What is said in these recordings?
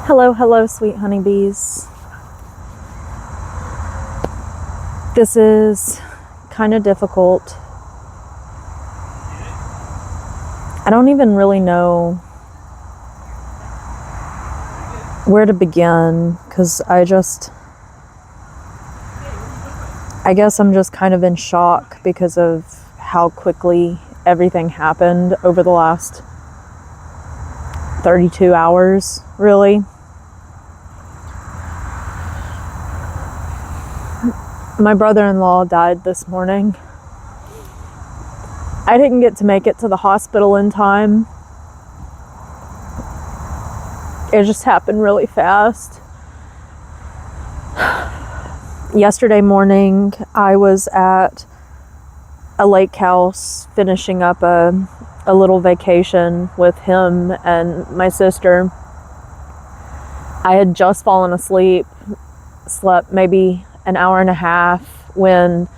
Hello, hello, sweet honeybees. This is kind of difficult. I don't even really know where to begin because I guess I'm just kind of in shock because of how quickly everything happened over the last 32 hours, really. My brother-in-law died this morning. I didn't get to make it to the hospital in time. It just happened really fast. Yesterday morning, I was at a lake house finishing up a little vacation with him and my sister. I had just fallen asleep, slept maybe an hour and a half when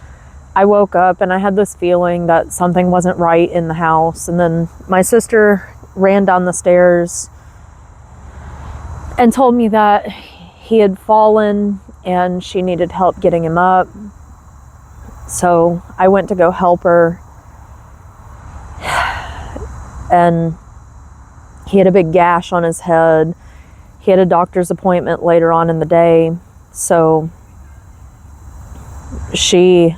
I woke up and I had this feeling that something wasn't right in the house. And then my sister ran down the stairs and told me that he had fallen and she needed help getting him up. So I went to go help her, and he had a big gash on his head. He had a doctor's appointment later on in the day, so she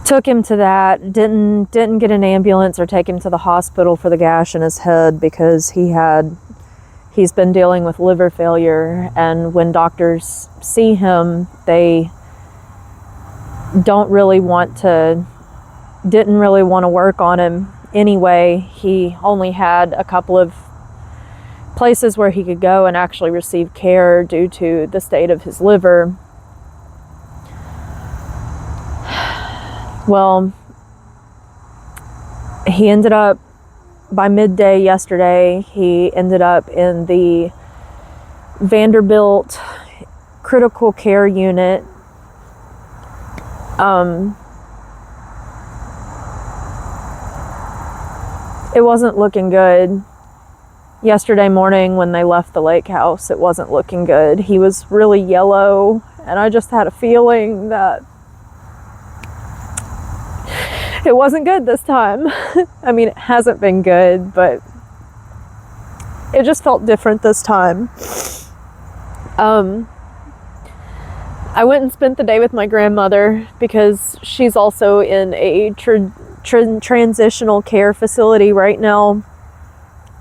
took him to that. Didn't get an ambulance or take him to the hospital for the gash in his head because he's been dealing with liver failure, and when doctors see him, they didn't really want to work on him anyway. He only had a couple of places where he could go and actually receive care due to the state of his liver. Well, he ended up, by midday yesterday, he ended up in the Vanderbilt critical care unit. It wasn't looking good. Yesterday morning when they left the lake house, it wasn't looking good. He was really yellow, and I just had a feeling that it wasn't good this time. I mean, it hasn't been good, but it just felt different this time. I went and spent the day with my grandmother because she's also in a transitional care facility right now.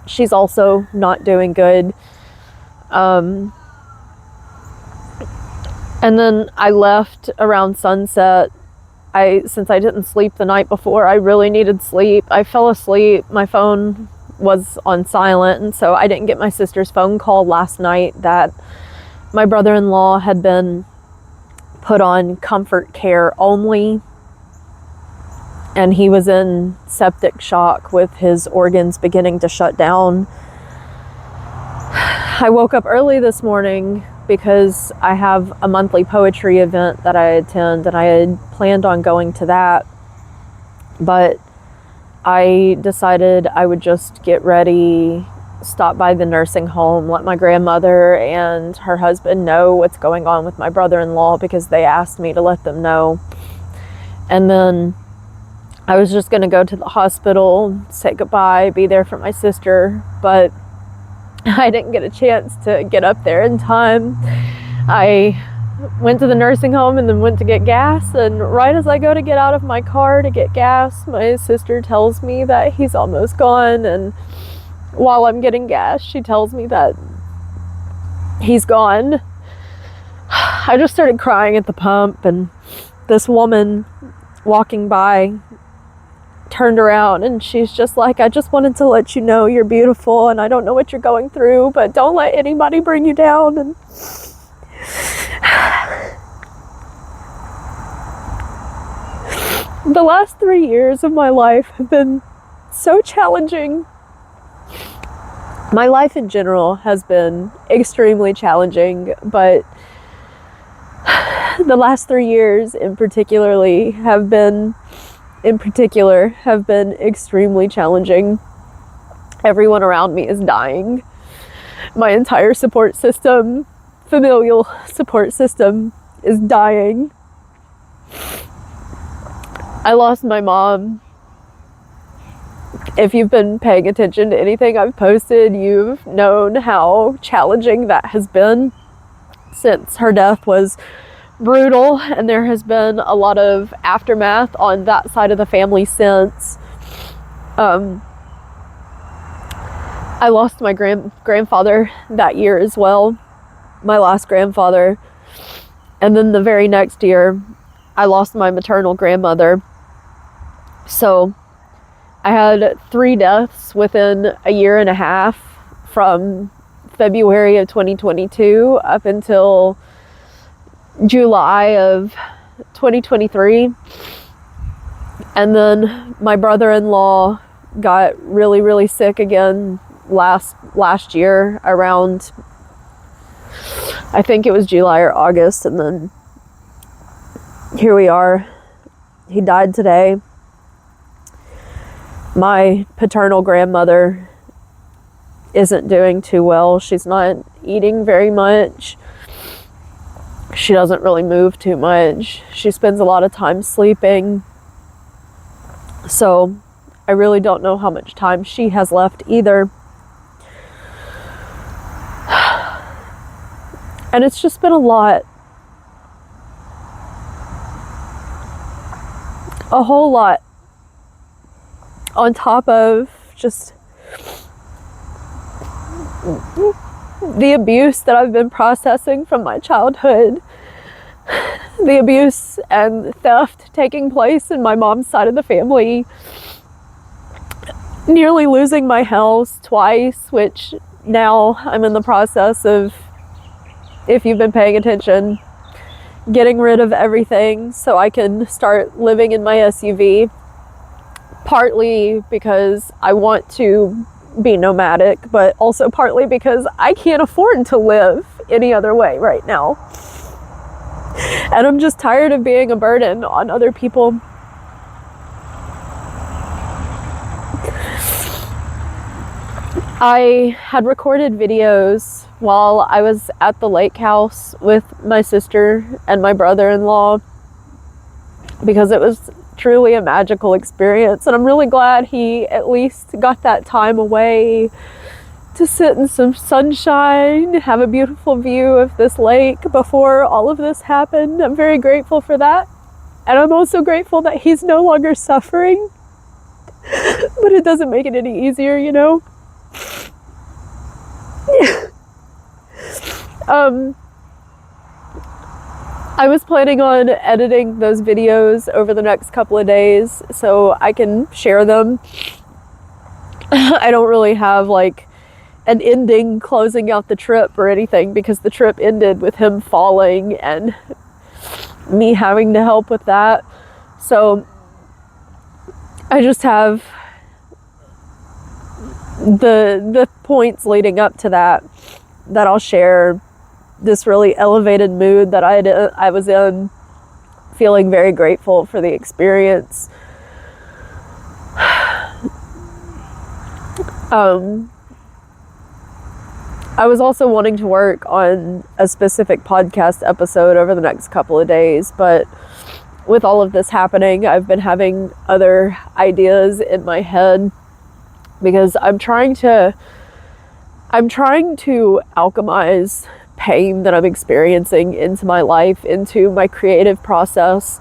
She's also not doing good. And then I left around sunset. Since I didn't sleep the night before, I really needed sleep. I fell asleep. My phone was on silent, and so I didn't get my sister's phone call last night that my brother-in-law had been put on comfort care only, and he was in septic shock with his organs beginning to shut down. I woke up early this morning because I have a monthly poetry event that I attend, and I had planned on going to that, but I decided I would just get ready, stop by the nursing home, let my grandmother and her husband know what's going on with my brother-in-law because they asked me to let them know. And then I was just going to go to the hospital, say goodbye, be there for my sister, but I didn't get a chance to get up there in time. I went to the nursing home and then went to get gas, and right as I go to get out of my car to get gas, my sister tells me that he's almost gone, and while I'm getting gas, she tells me that he's gone. I just started crying at the pump, and this woman walking by turned around and she's just like, I just wanted to let you know you're beautiful, and I don't know what you're going through, but don't let anybody bring you down. And the last 3 years of my life have been so challenging. My life in general has been extremely challenging, but the last 3 years in particular have been extremely challenging. Everyone around me is dying. My entire support system, familial support system, is dying. I lost my mom. If you've been paying attention to anything I've posted, you've known how challenging that has been. Since her death was brutal, and there has been a lot of aftermath on that side of the family since. I lost my grandfather that year as well, my last grandfather. And then the very next year, I lost my maternal grandmother. So I had 3 deaths within a year and a half, from February of 2022 up until July of 2023. And then my brother-in-law got really, really sick again last year around, I think it was July or August, and then here we are. He died today. My paternal grandmother isn't doing too well. She's not eating very much. She doesn't really move too much. She spends a lot of time sleeping. So I really don't know how much time she has left either. And it's just been a lot. A whole lot. On top of just the abuse that I've been processing from my childhood. The abuse and theft taking place in my mom's side of the family. Nearly losing my house twice, which now I'm in the process of, if you've been paying attention, getting rid of everything so I can start living in my SUV. Partly because I want to be nomadic, but also partly because I can't afford to live any other way right now. And I'm just tired of being a burden on other people. I had recorded videos while I was at the lake house with my sister and my brother-in-law, because it was truly a magical experience, and I'm really glad he at least got that time away to sit in some sunshine, have a beautiful view of this lake before all of this happened. I'm very grateful for that, and I'm also grateful that he's no longer suffering. But it doesn't make it any easier, you know. I was planning on editing those videos over the next couple of days so I can share them. I don't really have like an ending closing out the trip or anything, because the trip ended with him falling and me having to help with that. So I just have the points leading up to that I'll share. This really elevated mood that I was in, feeling very grateful for the experience. I was also wanting to work on a specific podcast episode over the next couple of days, but with all of this happening, I've been having other ideas in my head, because I'm trying to alchemize pain that I'm experiencing into my life, into my creative process.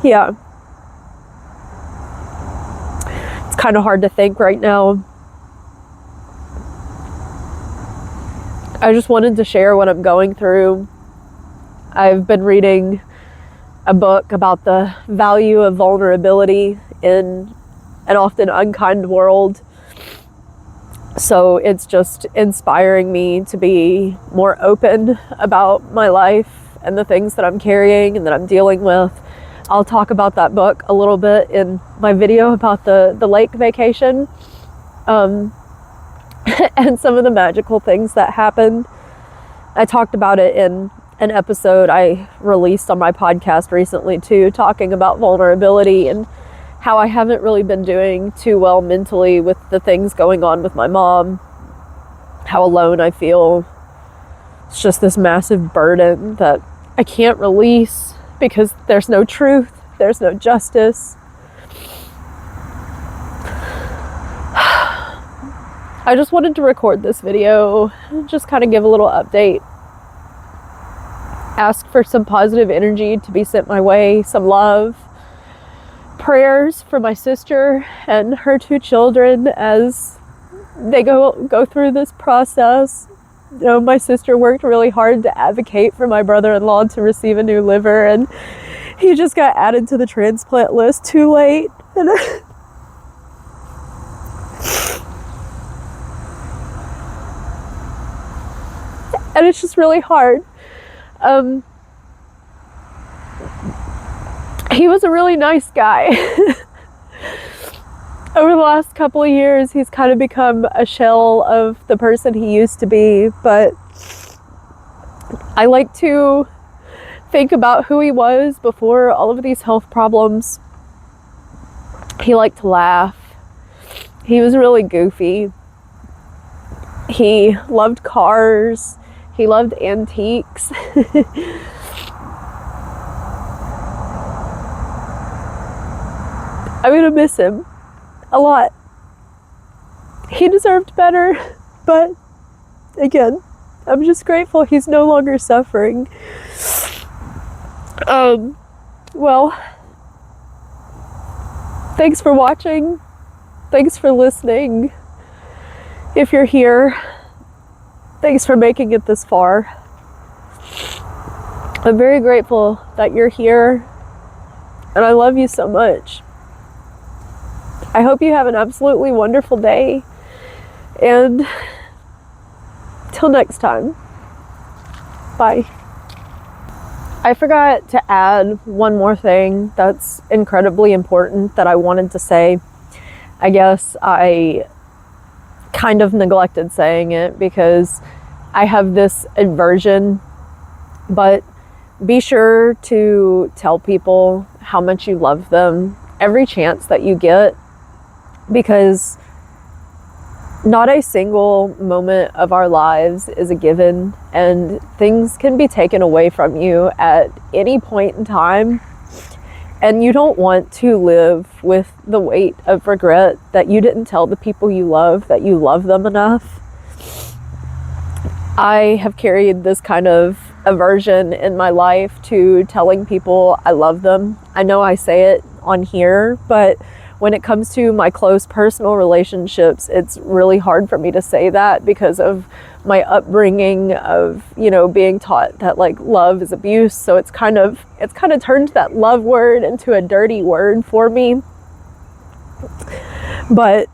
Yeah. It's kind of hard to think right now. I just wanted to share what I'm going through. I've been reading a book about the value of vulnerability in an often unkind world. So it's just inspiring me to be more open about my life and the things that I'm carrying and that I'm dealing with. I'll talk about that book a little bit in my video about the lake vacation, and some of the magical things that happened. I talked about it in an episode I released on my podcast recently too, talking about vulnerability and how I haven't really been doing too well mentally with the things going on with my mom, how alone I feel. It's just this massive burden that I can't release because there's no truth, there's no justice. I just wanted to record this video, just kind of give a little update, ask for some positive energy to be sent my way, some love, prayers for my sister and her 2 children as they go through this process. You know, my sister worked really hard to advocate for my brother-in-law to receive a new liver, and he just got added to the transplant list too late. And it's just really hard. He was a really nice guy. Over the last couple of years, he's kind of become a shell of the person he used to be, but I like to think about who he was before all of these health problems. He liked to laugh. He was really goofy. He loved cars. He loved antiques. I'm gonna miss him a lot. He deserved better, but again, I'm just grateful he's no longer suffering. Well, thanks for watching. Thanks for listening. If you're here, thanks for making it this far. I'm very grateful that you're here, and I love you so much. I hope you have an absolutely wonderful day, and till next time, bye. I forgot to add one more thing that's incredibly important that I wanted to say. I guess I kind of neglected saying it because I have this aversion, but be sure to tell people how much you love them every chance that you get, because not a single moment of our lives is a given, and things can be taken away from you at any point in time, and you don't want to live with the weight of regret that you didn't tell the people you love that you love them enough. I have carried this kind of aversion in my life to telling people I love them. I know I say it on here, but when it comes to my close personal relationships, it's really hard for me to say that because of my upbringing of, you know, being taught that like love is abuse. So it's kind of turned that love word into a dirty word for me. But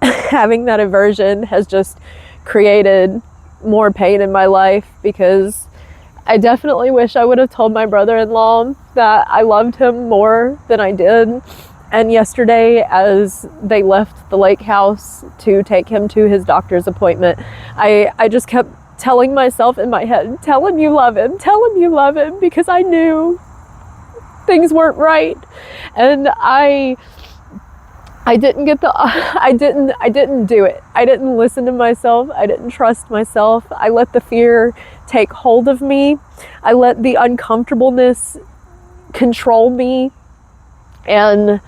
having that aversion has just created more pain in my life, because I definitely wish I would have told my brother-in-law that I loved him more than I did. And yesterday, as they left the lake house to take him to his doctor's appointment, I just kept telling myself in my head, tell him you love him, tell him you love him, because I knew things weren't right. And I didn't get I didn't do it. I didn't listen to myself. I didn't trust myself. I let the fear take hold of me. I let the uncomfortableness control me. And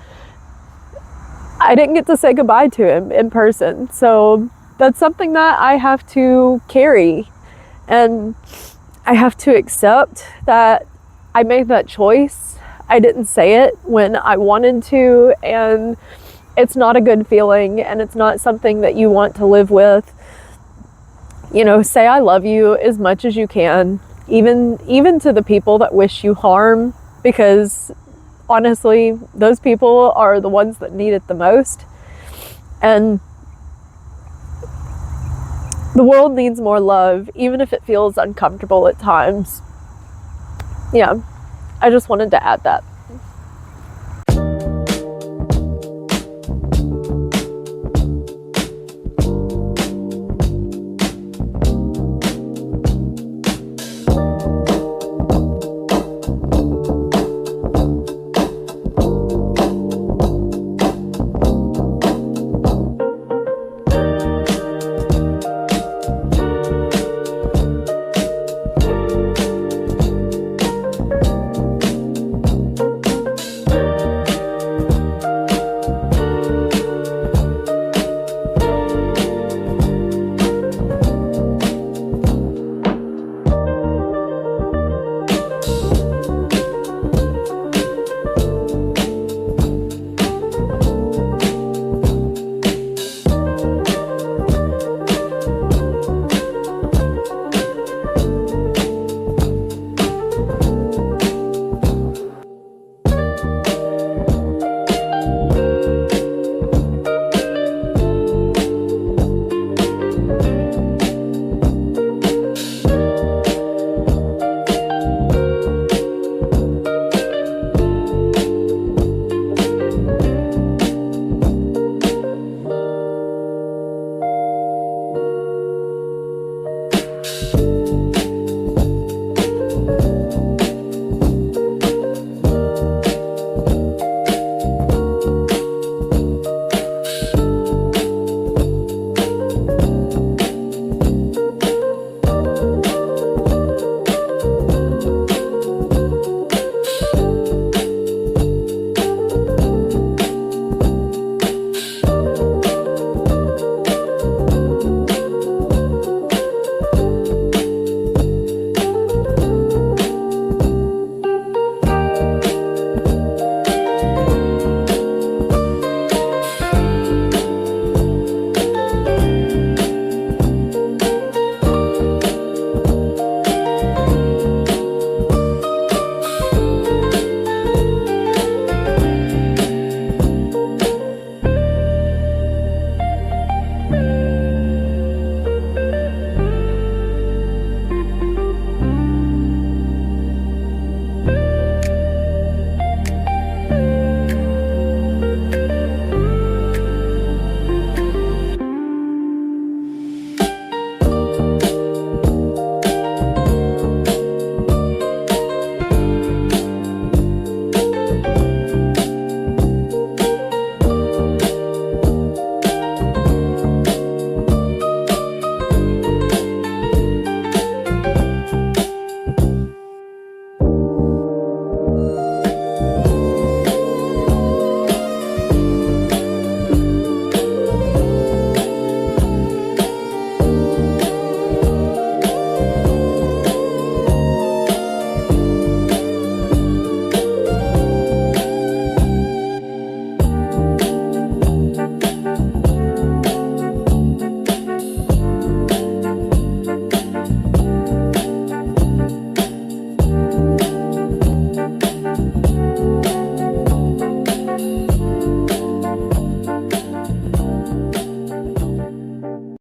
I didn't get to say goodbye to him in person. So that's something that I have to carry. And I have to accept that I made that choice. I didn't say it when I wanted to, and it's not a good feeling, and it's not something that you want to live with. You know, say I love you as much as you can, even to the people that wish you harm, because honestly, those people are the ones that need it the most. And the world needs more love, even if it feels uncomfortable at times. Yeah, I just wanted to add that.